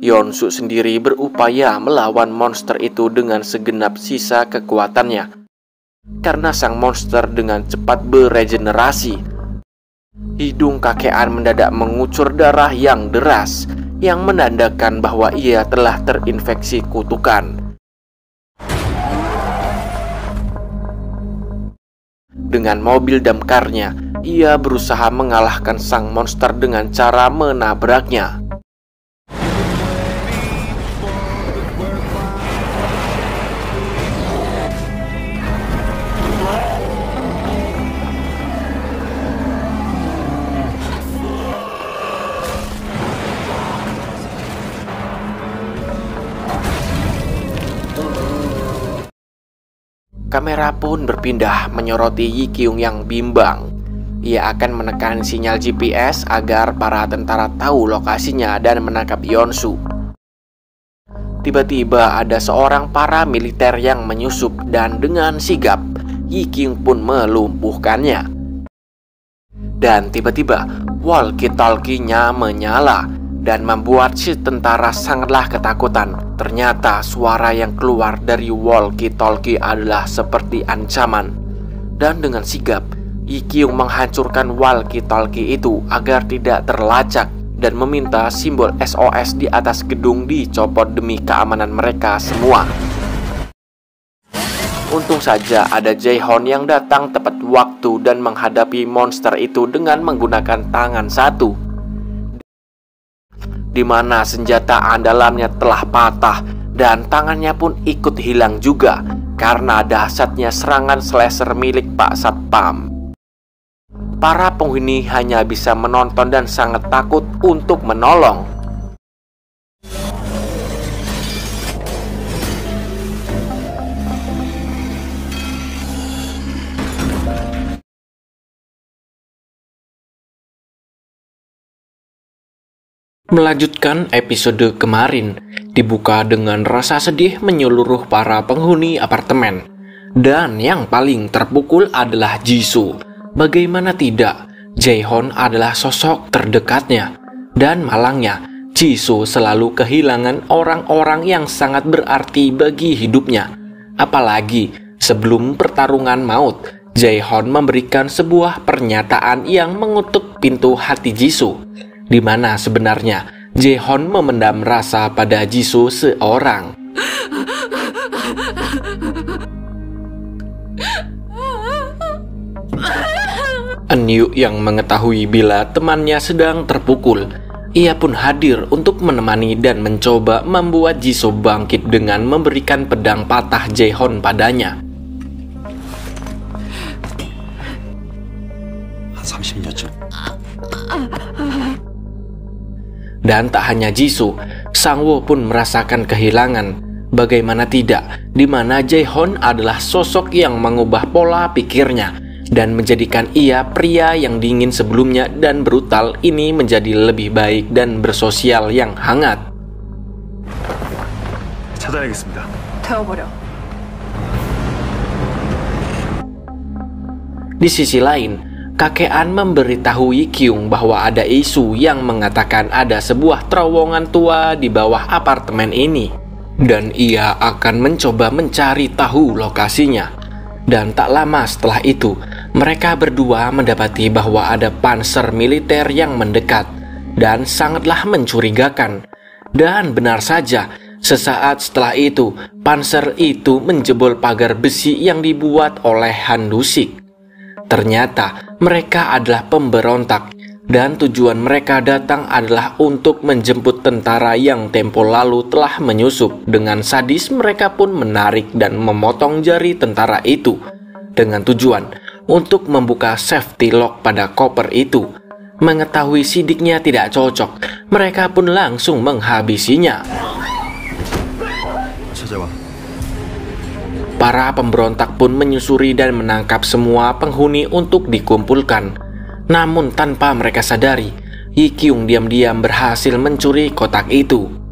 Yonsu sendiri berupaya melawan monster itu dengan segenap sisa kekuatannya. Karena sang monster dengan cepat beregenerasi, hidung kakean mendadak mengucur darah yang deras, yang menandakan bahwa ia telah terinfeksi kutukan. Dengan mobil damkarnya, ia berusaha mengalahkan sang monster dengan cara menabraknya. Kamera pun berpindah menyoroti Yi Kyung yang bimbang. Ia akan menekan sinyal GPS agar para tentara tahu lokasinya dan menangkap Yonsu. Tiba-tiba ada seorang paramiliter yang menyusup dan dengan sigap Yi Kyung pun melumpuhkannya. Dan tiba-tiba walkie-talkie-nya menyala dan membuat si tentara sangatlah ketakutan. Ternyata suara yang keluar dari walkie-talkie adalah seperti ancaman. Dan dengan sigap, Yi Kyung menghancurkan walkie-talkie itu agar tidak terlacak dan meminta simbol SOS di atas gedung dicopot demi keamanan mereka semua. Untung saja ada Jae-hon yang datang tepat waktu dan menghadapi monster itu dengan menggunakan tangan satu, di mana senjata andalannya telah patah dan tangannya pun ikut hilang juga karena dahsyatnya serangan slasher milik Pak Satpam. Para penghuni hanya bisa menonton dan sangat takut untuk menolong. Melanjutkan episode kemarin, dibuka dengan rasa sedih menyeluruh para penghuni apartemen. Dan yang paling terpukul adalah Jisoo. Bagaimana tidak, Jae-hon adalah sosok terdekatnya. Dan malangnya, Jisoo selalu kehilangan orang-orang yang sangat berarti bagi hidupnya. Apalagi sebelum pertarungan maut, Jae-hon memberikan sebuah pernyataan yang mengutuk pintu hati Jisoo, di mana sebenarnya Jae-hon memendam rasa pada Jisoo seorang. Eun yang mengetahui bila temannya sedang terpukul, ia pun hadir untuk menemani dan mencoba membuat Jisoo bangkit dengan memberikan pedang patah Jae-hon padanya. Dan tak hanya Jisoo, Sang-woo pun merasakan kehilangan. Bagaimana tidak, di mana Jae-hon adalah sosok yang mengubah pola pikirnya dan menjadikan ia pria yang dingin sebelumnya dan brutal ini menjadi lebih baik dan bersosial yang hangat. 찾아야겠습니다. 태워버려. Di sisi lain, kakean memberitahu Yi Kyung bahwa ada isu yang mengatakan ada sebuah terowongan tua di bawah apartemen ini, dan ia akan mencoba mencari tahu lokasinya. Dan tak lama setelah itu, mereka berdua mendapati bahwa ada panser militer yang mendekat dan sangatlah mencurigakan. Dan benar saja, sesaat setelah itu, panser itu menjebol pagar besi yang dibuat oleh Han Du-sik. Ternyata mereka adalah pemberontak dan tujuan mereka datang adalah untuk menjemput tentara yang tempo lalu telah menyusup. Dengan sadis mereka pun menarik dan memotong jari tentara itu dengan tujuan untuk membuka safety lock pada koper itu. Mengetahui sidiknya tidak cocok, mereka pun langsung menghabisinya. Para pemberontak pun menyusuri dan menangkap semua penghuni untuk dikumpulkan. Namun tanpa mereka sadari, Yi Kyung diam-diam berhasil mencuri kotak itu.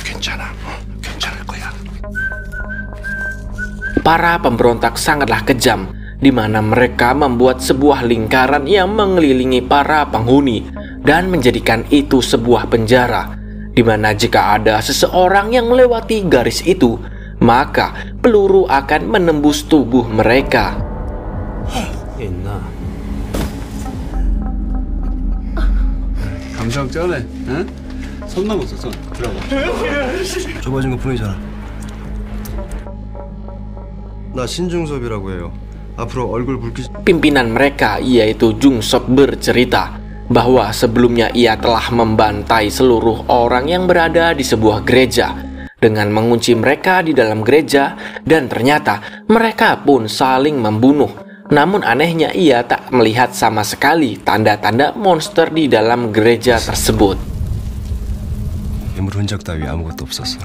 괜찮아. 괜찮을 거야. para pemberontak sangatlah kejam, di mana mereka membuat sebuah lingkaran yang mengelilingi para penghuni dan menjadikan itu sebuah penjara, di mana jika ada seseorang yang melewati garis itu, maka peluru akan menembus tubuh mereka. 감정 쩌네, 응? 손 넘었어, 손. 들어봐. 좁아진 거 뿐이잖아. 나 신중섭이라고 해요. 앞으로 얼굴 붉히. Pimpinan mereka yaitu Jung Sop bercerita bahwa sebelumnya ia telah membantai seluruh orang yang berada di sebuah gereja dengan mengunci mereka di dalam gereja, dan ternyata mereka pun saling membunuh. Namun anehnya ia tak melihat sama sekali tanda-tanda monster di dalam gereja tersebut. 괴물 흔적 따위 아무것도 없었어.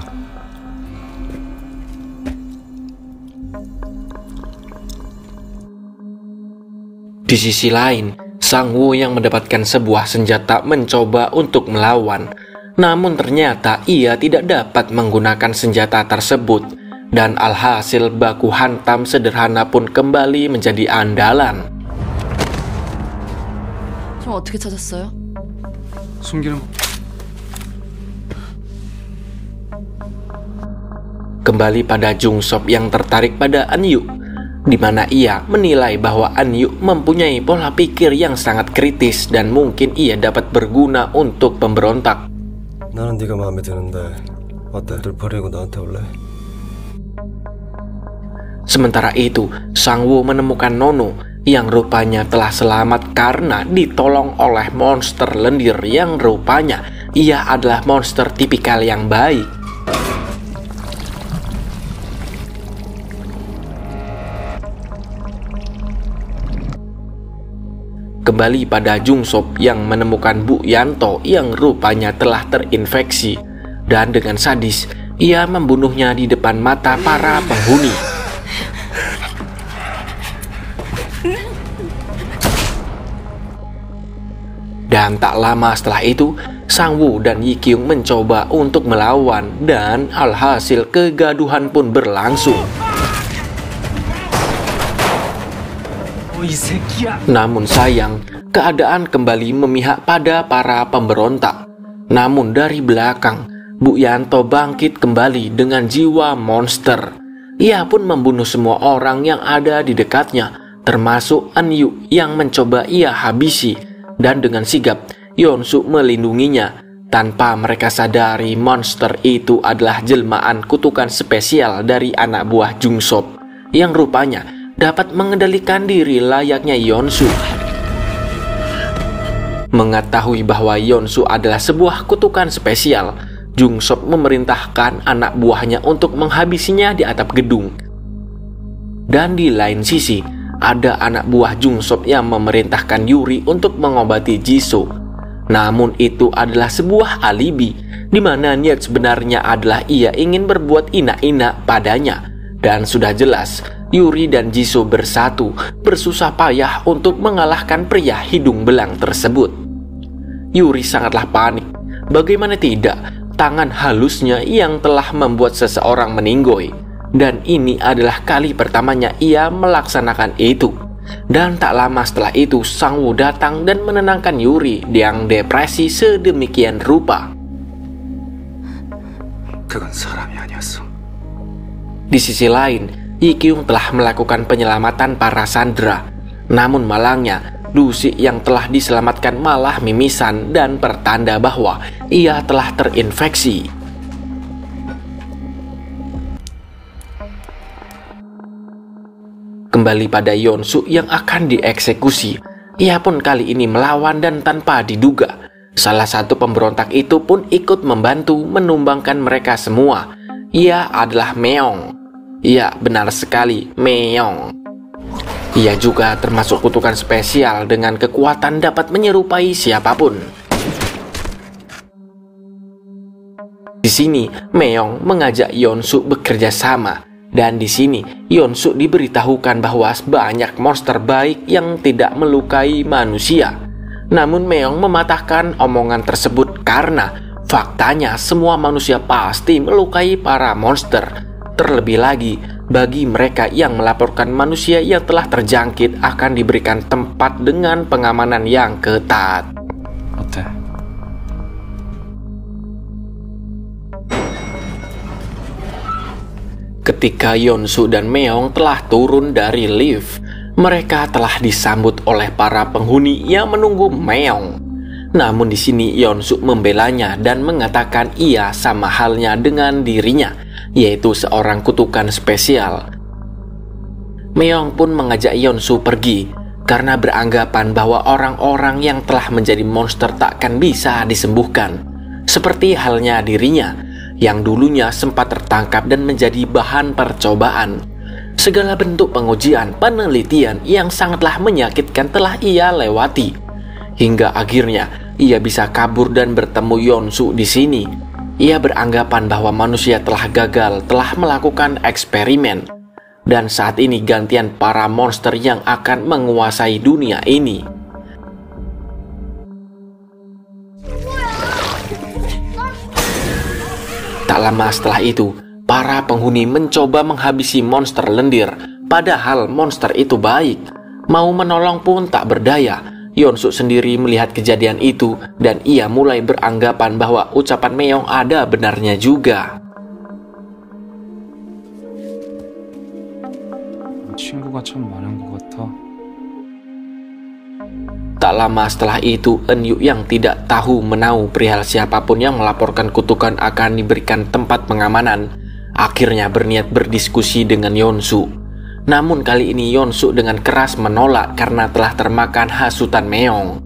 Di sisi lain, Sang Woo yang mendapatkan sebuah senjata mencoba untuk melawan. Namun ternyata ia tidak dapat menggunakan senjata tersebut. Dan alhasil baku hantam sederhana pun kembali menjadi andalan. 좀 어떻게 찾았어요? 숨기는 Kembali pada Jung Sop yang tertarik pada An Yu, di mana ia menilai bahwa An Yu mempunyai pola pikir yang sangat kritis dan mungkin ia dapat berguna untuk pemberontak. 나는 네가 마음에 드는데 어때? 늘 버리고 나한테 올래? Sementara itu, Sang Woo menemukan Nono yang rupanya telah selamat karena ditolong oleh monster lendir yang rupanya ia adalah monster tipikal yang baik. Kembali pada Jung Sop yang menemukan Bu Yanto yang rupanya telah terinfeksi, dan dengan sadis ia membunuhnya di depan mata para penghuni. Dan tak lama setelah itu, Sang Woo dan Yi Kyung mencoba untuk melawan, dan alhasil kegaduhan pun berlangsung. Namun sayang, keadaan kembali memihak pada para pemberontak. Namun dari belakang, Bu Yanto bangkit kembali dengan jiwa monster. Ia pun membunuh semua orang yang ada di dekatnya, termasuk An Yu yang mencoba ia habisi. Dan dengan sigap, Yeon Soo melindunginya. Tanpa mereka sadari, monster itu adalah jelmaan kutukan spesial dari anak buah Jung Sop, yang rupanya dapat mengendalikan diri layaknya Yeon Soo. Mengetahui bahwa Yeon Soo adalah sebuah kutukan spesial, Jung Sop memerintahkan anak buahnya untuk menghabisinya di atap gedung. Dan di lain sisi, ada anak buah Jung Sop yang memerintahkan Yuri untuk mengobati Jisoo. Namun itu adalah sebuah alibi, di mana niat sebenarnya adalah ia ingin berbuat ina-ina padanya. Dan sudah jelas, Yuri dan Jisoo bersatu, bersusah payah untuk mengalahkan pria hidung belang tersebut. Yuri sangatlah panik. Bagaimana tidak, tangan halusnya yang telah membuat seseorang meninggoy. Dan ini adalah kali pertamanya ia melaksanakan itu. Dan tak lama setelah itu, Sang Woo datang dan menenangkan Yuri yang depresi sedemikian rupa. 그건 사람이 아니었어. Di sisi lain, Yi Kyung telah melakukan penyelamatan para sandera. Namun malangnya, Lucy yang telah diselamatkan malah mimisan dan pertanda bahwa ia telah terinfeksi. Kembali pada Yeon Soo yang akan dieksekusi. Ia pun kali ini melawan dan tanpa diduga, salah satu pemberontak itu pun ikut membantu menumbangkan mereka semua. Ia adalah Meong. Ya, benar sekali, Meong. Ia juga termasuk kutukan spesial dengan kekuatan dapat menyerupai siapapun. Di sini, Meong mengajak Yeon Soo bekerja sama. Dan di sini, Yeon Soo diberitahukan bahwa banyak monster baik yang tidak melukai manusia. Namun Meong mematahkan omongan tersebut karena faktanya semua manusia pasti melukai para monster. Terlebih lagi, bagi mereka yang melaporkan manusia yang telah terjangkit akan diberikan tempat dengan pengamanan yang ketat. 어때? Ketika Yeonsu dan Meong telah turun dari lift, mereka telah disambut oleh para penghuni yang menunggu Meong. Namun di sini Yeonsu membelanya dan mengatakan ia sama halnya dengan dirinya, yaitu seorang kutukan spesial. Meong pun mengajak Yeonsu pergi karena beranggapan bahwa orang-orang yang telah menjadi monster takkan bisa disembuhkan, seperti halnya dirinya yang dulunya sempat tertangkap dan menjadi bahan percobaan. Segala bentuk pengujian, penelitian yang sangatlah menyakitkan telah ia lewati, hingga akhirnya ia bisa kabur dan bertemu Yeonsu di sini. Ia beranggapan bahwa manusia telah gagal, telah melakukan eksperimen, dan saat ini gantian para monster yang akan menguasai dunia ini. Tak lama setelah itu, para penghuni mencoba menghabisi monster lendir, padahal monster itu baik. Mau menolong pun tak berdaya. Yeonsu sendiri melihat kejadian itu dan ia mulai beranggapan bahwa ucapan Meong ada benarnya juga. 친구가 참 많은 것 같아. Tak lama setelah itu, Eunyu yang tidak tahu menahu perihal siapapun yang melaporkan kutukan akan diberikan tempat pengamanan, akhirnya berniat berdiskusi dengan Yeonsu. Namun kali ini Yeonsu dengan keras menolak karena telah termakan hasutan Meong.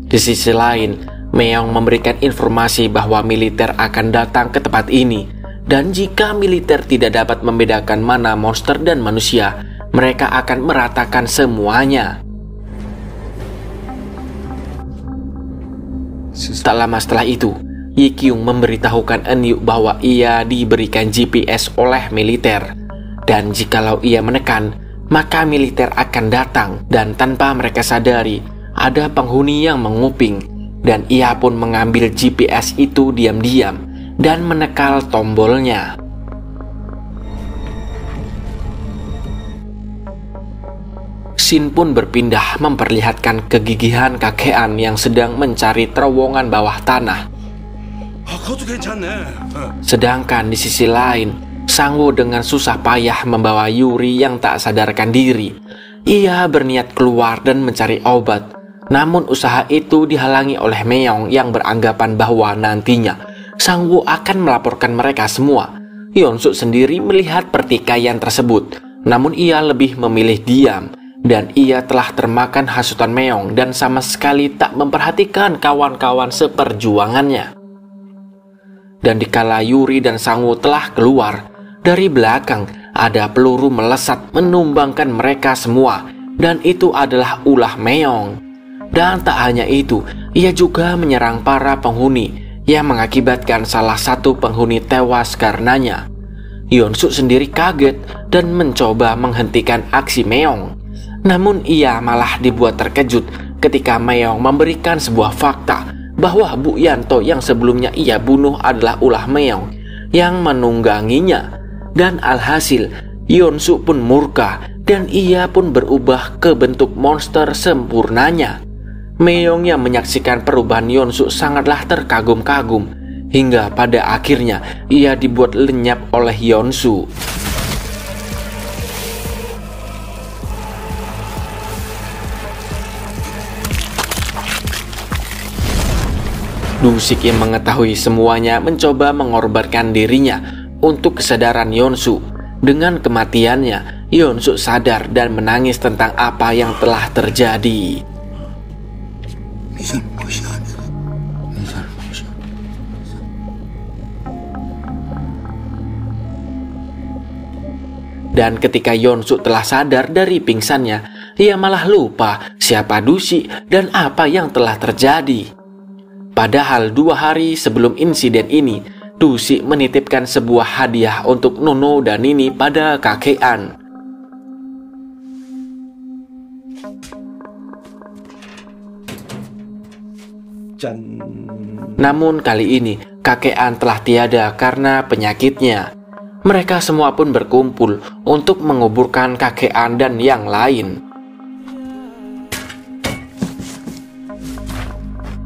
Di sisi lain, Meong memberikan informasi bahwa militer akan datang ke tempat ini, dan jika militer tidak dapat membedakan mana monster dan manusia, mereka akan meratakan semuanya. Tak lama setelah itu, Yi Kyung memberitahukan Eunyu bahwa ia diberikan GPS oleh militer, dan jikalau ia menekan, maka militer akan datang, dan tanpa mereka sadari, ada penghuni yang menguping, dan ia pun mengambil GPS itu diam-diam dan menekal tombolnya. Scene pun berpindah memperlihatkan kegigihan kakean yang sedang mencari terowongan bawah tanah. Sedangkan di sisi lain, Sangwoo dengan susah payah membawa Yuri yang tak sadarkan diri. Ia berniat keluar dan mencari obat, namun usaha itu dihalangi oleh Meong yang beranggapan bahwa nantinya Sangwoo akan melaporkan mereka semua. Yeonsu sendiri melihat pertikaian tersebut, namun ia lebih memilih diam. Dan ia telah termakan hasutan Meong dan sama sekali tak memperhatikan kawan-kawan seperjuangannya. Dan dikala Yuri dan Sangwoo telah keluar, dari belakang ada peluru melesat menumbangkan mereka semua, dan itu adalah ulah Meong. Dan tak hanya itu, ia juga menyerang para penghuni yang mengakibatkan salah satu penghuni tewas karenanya. Yeonsu sendiri kaget dan mencoba menghentikan aksi Meong. Namun ia malah dibuat terkejut ketika Meong memberikan sebuah fakta bahwa Bu Yanto yang sebelumnya ia bunuh adalah ulah Meong yang menungganginya. Dan alhasil, Yeonsu pun murka dan ia pun berubah ke bentuk monster sempurnanya. Meong yang menyaksikan perubahan Yeonsu sangatlah terkagum-kagum, hingga pada akhirnya ia dibuat lenyap oleh Yeonsu. Dusik yang mengetahui semuanya mencoba mengorbankan dirinya untuk kesadaran Yeonsu. Dengan kematiannya, Yeonsu sadar dan menangis tentang apa yang telah terjadi. Dan ketika Yeonsu telah sadar dari pingsannya, ia malah lupa siapa Dusi dan apa yang telah terjadi. Padahal 2 hari sebelum insiden ini, Dusi menitipkan sebuah hadiah untuk Nono dan Nini pada kakean. Namun kali ini, kakean telah tiada karena penyakitnya. Mereka semua pun berkumpul untuk menguburkan kakek An dan yang lain.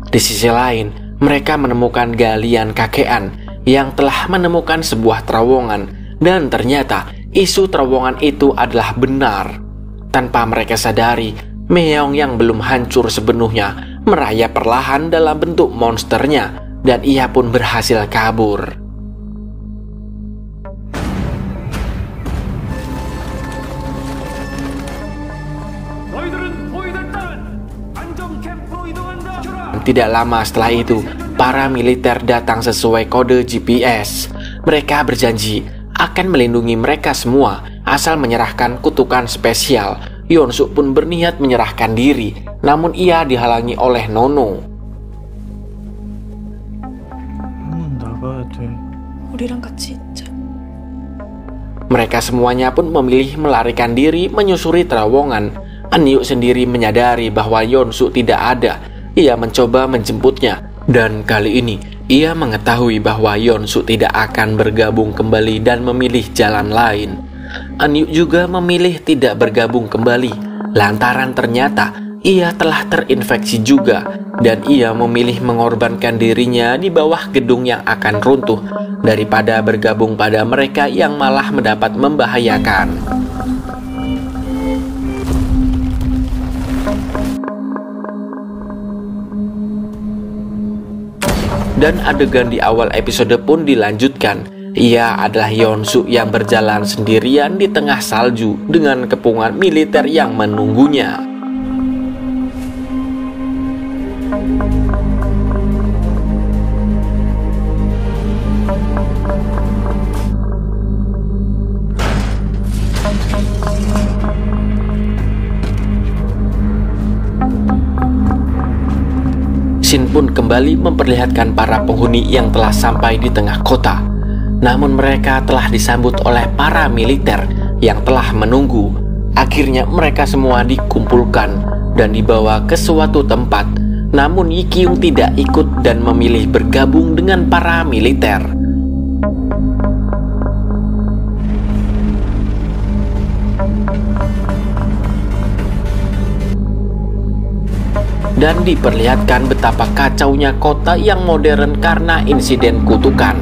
Di sisi lain, mereka menemukan galian kakek An yang telah menemukan sebuah terowongan, dan ternyata isu terowongan itu adalah benar. Tanpa mereka sadari, Meong yang belum hancur sepenuhnya merayap perlahan dalam bentuk monsternya, dan ia pun berhasil kabur. Tidak lama setelah itu, para militer datang sesuai kode GPS. Mereka berjanji akan melindungi mereka semua asal menyerahkan kutukan spesial. Yeon-suk pun berniat menyerahkan diri, namun ia dihalangi oleh Nono. 나가야 돼. 우리랑 같이 있자. Mereka semuanya pun memilih melarikan diri menyusuri terowongan. An-hyuk sendiri menyadari bahwa Yeon-suk tidak ada. Ia mencoba menjemputnya, dan kali ini ia mengetahui bahwa Yeon-suk tidak akan bergabung kembali dan memilih jalan lain. An-hyuk juga memilih tidak bergabung kembali lantaran ternyata ia telah terinfeksi juga, dan ia memilih mengorbankan dirinya di bawah gedung yang akan runtuh daripada bergabung pada mereka yang malah mendapat membahayakan. Dan adegan di awal episode pun dilanjutkan. Ia adalah Yeon-suk yang berjalan sendirian di tengah salju dengan kepungan militer yang menunggunya. Shin pun kembali memperlihatkan para penghuni yang telah sampai di tengah kota. Namun mereka telah disambut oleh para militer yang telah menunggu. Akhirnya mereka semua dikumpulkan dan dibawa ke suatu tempat. Namun Yi Kyung tidak ikut dan memilih bergabung dengan para militer. Dan diperlihatkan betapa kacaunya kota yang modern karena insiden kutukan.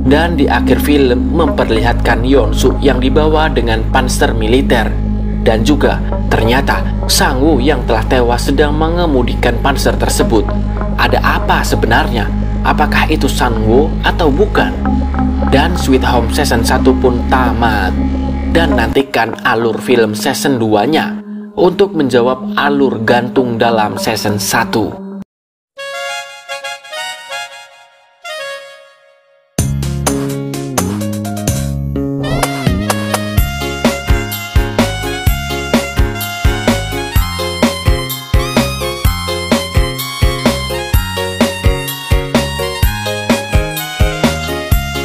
Dan di akhir film memperlihatkan Yeon-suk yang dibawa dengan panser militer. Dan juga ternyata Sang-woo yang telah tewas sedang mengemudikan panser tersebut. Ada apa sebenarnya? Apakah itu Sang-woo atau bukan? Dan Sweet Home Season 1 pun tamat. Dan nantikan alur film season 2-nya untuk menjawab alur gantung dalam season 1.